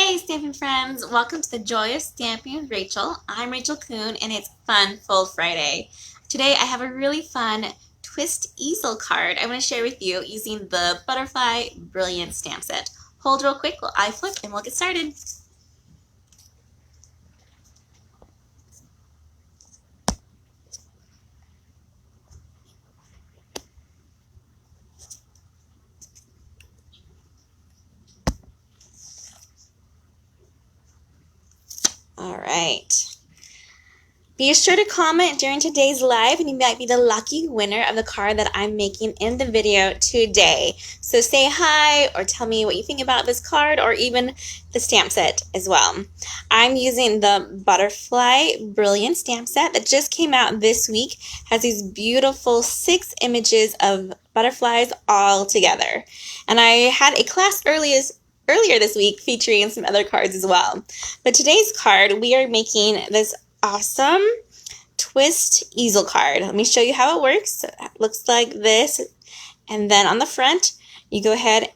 Hey Stampin' friends, welcome to the Joy of Stamping with Rachel. I'm Rachel Coon and it's Fun Full Friday. Today I have a really fun twist easel card I want to share with you using the Butterfly Brilliance stamp set. Hold real quick while I flip and we'll get started. All right. Be sure to comment during today's live and you might be the lucky winner of the card that I'm making in the video today. So say hi or tell me what you think about this card or even the stamp set as well. I'm using the Butterfly Brilliance stamp set that just came out this week. Has these beautiful 6 images of butterflies all together. And I had a class earlier this week featuring some other cards as well. But today's card, we are making this awesome twist easel card. Let me show you how it works. It looks like this, and then on the front you go ahead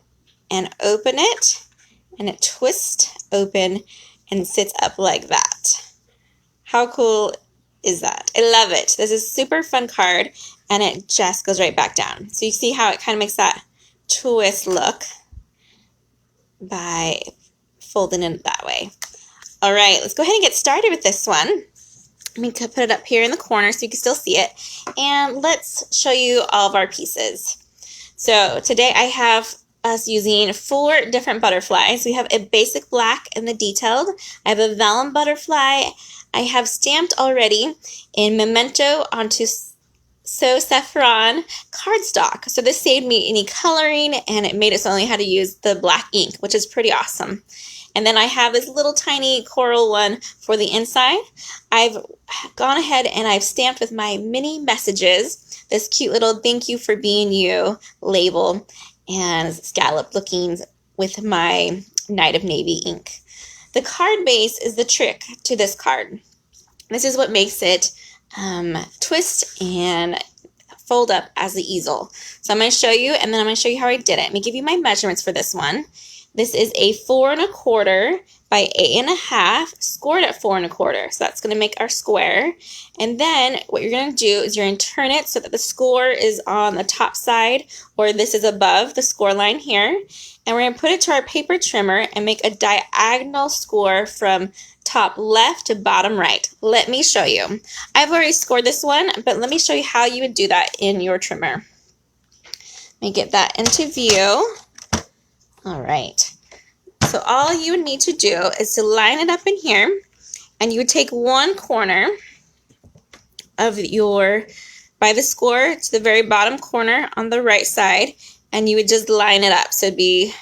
and open it and it twists open and sits up like that. How cool is that? I love it. This is a super fun card and it just goes right back down. So you see how it kind of makes that twist look by folding it that way. All right, let's go ahead and get started with this one. Let me put it up here in the corner so you can still see it. And let's show you all of our pieces. So today I have us using 4 different butterflies. We have a basic black in the detailed. I have a vellum butterfly. I have stamped already in Memento onto So Saffron cardstock. So this saved me any coloring and it made it so I only had to use the black ink, which is pretty awesome. And then I have this little tiny coral one for the inside. I've gone ahead and I've stamped with my mini messages this cute little thank you for being you label and scallop looking with my Night of Navy ink. The card base is the trick to this card. This is what makes it twist and fold up as the easel. So I'm going to show you and then I'm going to show you how I did it. Let me give you my measurements for this one. This is a 4 1/4 by 8 1/2, scored at 4 1/4. So that's going to make our square. And then what you're going to do is you're going to turn it so that the score is on the top side, or this is above the score line here. And we're going to put it to our paper trimmer and make a diagonal score from top left to bottom right. Let me show you. I've already scored this one, but let me show you how you would do that in your trimmer. Let me get that into view. All right, so all you would need to do is to line it up in here, and you would take one corner of by the score to the very bottom corner on the right side, and you would just line it up. So it'd be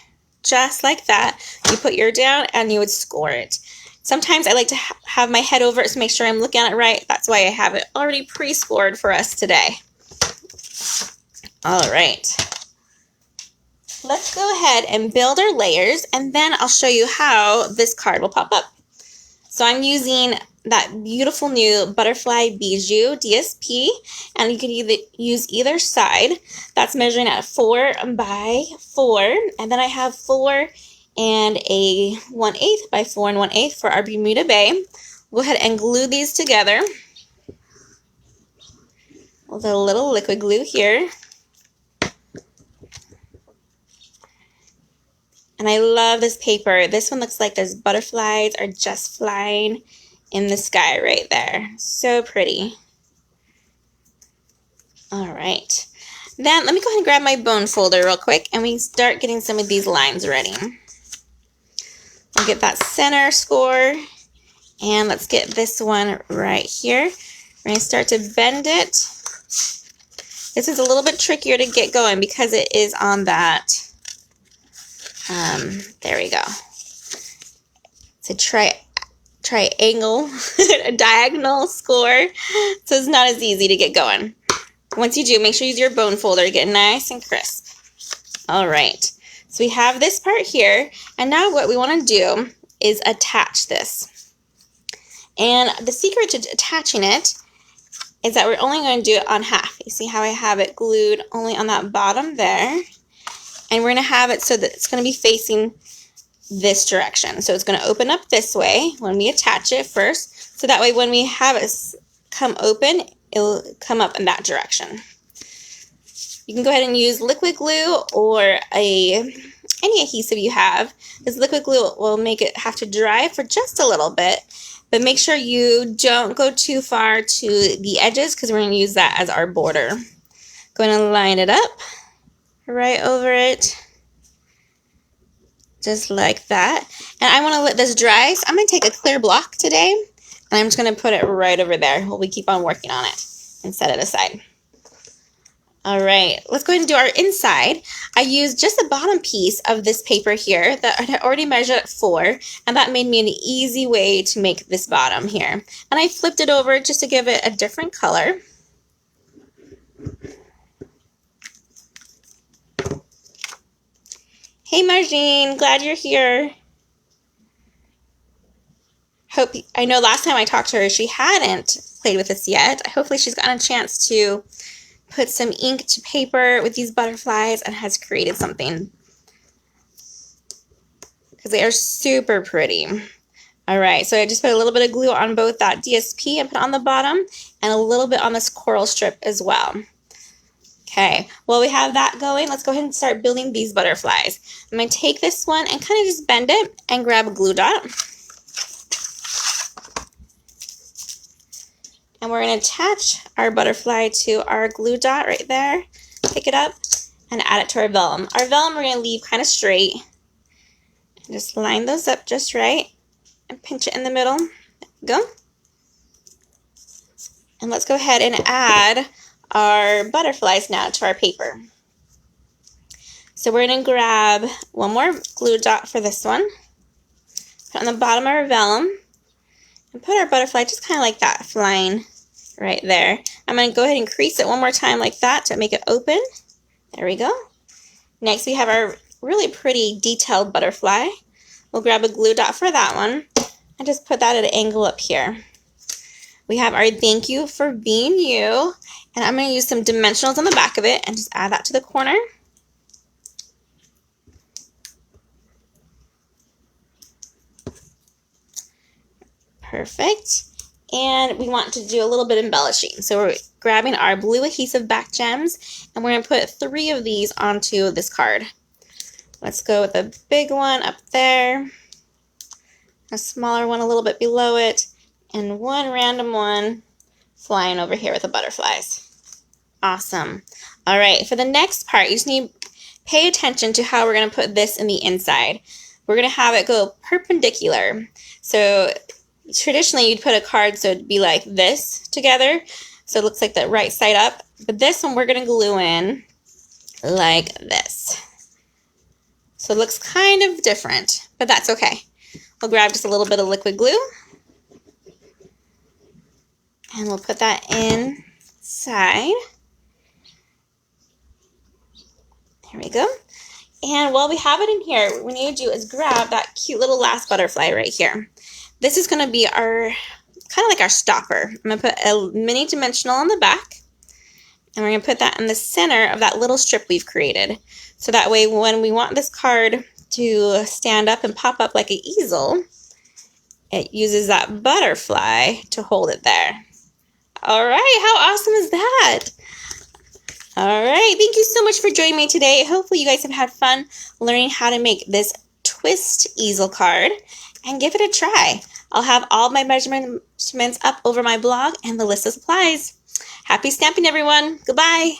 just like that. You put your down and you would score it. Sometimes I like to have my head over it to make sure I'm looking at it right. That's why I have it already pre-scored for us today. All right. Let's go ahead and build our layers, and then I'll show you how this card will pop up. So I'm using that beautiful new Butterfly Bijou DSP, and you can use either side. That's measuring at 4 by 4, and then I have 4 and a 1/8 by 4 1/8 for our Bermuda Bay. Go ahead and glue these together with a little liquid glue here. And I love this paper. This one looks like those butterflies are just flying in the sky right there. So pretty. All right. Then let me go ahead and grab my bone folder real quick and we can start getting some of these lines ready. I'll get that center score. And let's get this one right here. We're going to start to bend it. This is a little bit trickier to get going because it is on that there we go. It's a triangle, a diagonal score, so it's not as easy to get going. Once you do, make sure you use your bone folder to get nice and crisp. All right, so we have this part here, and now what we want to do is attach this. And the secret to attaching it is that we're only going to do it on half. You see how I have it glued only on that bottom there? And we're going to have it so that it's going to be facing this direction. So it's going to open up this way when we attach it first. So that way when we have it come open, it'll come up in that direction. You can go ahead and use liquid glue or any adhesive you have. This liquid glue will make it have to dry for just a little bit, but make sure you don't go too far to the edges because we're going to use that as our border. Going to line it up right over it, just like that. And I want to let this dry, so I'm going to take a clear block today, and I'm just going to put it right over there while we keep on working on it and set it aside. All right, let's go ahead and do our inside. I used just the bottom piece of this paper here that I had already measured at 4, and that made me an easy way to make this bottom here. And I flipped it over just to give it a different color. Hey Margine, glad you're here. I know last time I talked to her, she hadn't played with this yet. Hopefully she's gotten a chance to put some ink to paper with these butterflies and has created something, because they are super pretty. All right, so I just put a little bit of glue on both that DSP and put it on the bottom, and a little bit on this coral strip as well. Okay, well we have that going. Let's go ahead and start building these butterflies. I'm going to take this one and kind of just bend it and grab a glue dot. And we're going to attach our butterfly to our glue dot right there. Pick it up and add it to our vellum. Our vellum we're going to leave kind of straight. And just line those up just right and pinch it in the middle. There we go. And let's go ahead and add our butterflies now to our paper. So we're going to grab one more glue dot for this one. Put it on the bottom of our vellum. And put our butterfly just kind of like that, flying right there. I'm going to go ahead and crease it one more time like that to make it open. There we go. Next we have our really pretty detailed butterfly. We'll grab a glue dot for that one and just put that at an angle up here. We have our thank you for being you, and I'm going to use some dimensionals on the back of it and just add that to the corner. Perfect. And we want to do a little bit of embellishing. So we're grabbing our blue adhesive back gems, and we're going to put 3 of these onto this card. Let's go with a big one up there, a smaller one a little bit below it, and one random one flying over here with the butterflies. Awesome. All right, for the next part, you just need to pay attention to how we're going to put this in the inside. We're going to have it go perpendicular. So traditionally, you'd put a card so it'd be like this together, so it looks like the right side up. But this one we're going to glue in like this. So it looks kind of different, but that's okay. We'll grab just a little bit of liquid glue, and we'll put that inside. There we go. And while we have it in here, what we need to do is grab that cute little last butterfly right here. This is going to be our, kind of like our stopper. I'm going to put a mini dimensional on the back, and we're going to put that in the center of that little strip we've created. So that way when we want this card to stand up and pop up like an easel, it uses that butterfly to hold it there. All right, how awesome is that? All right, thank you so much for joining me today. Hopefully you guys have had fun learning how to make this twist easel card, and give it a try. I'll have all my measurements up over my blog and the list of supplies. Happy stamping, everyone. Goodbye.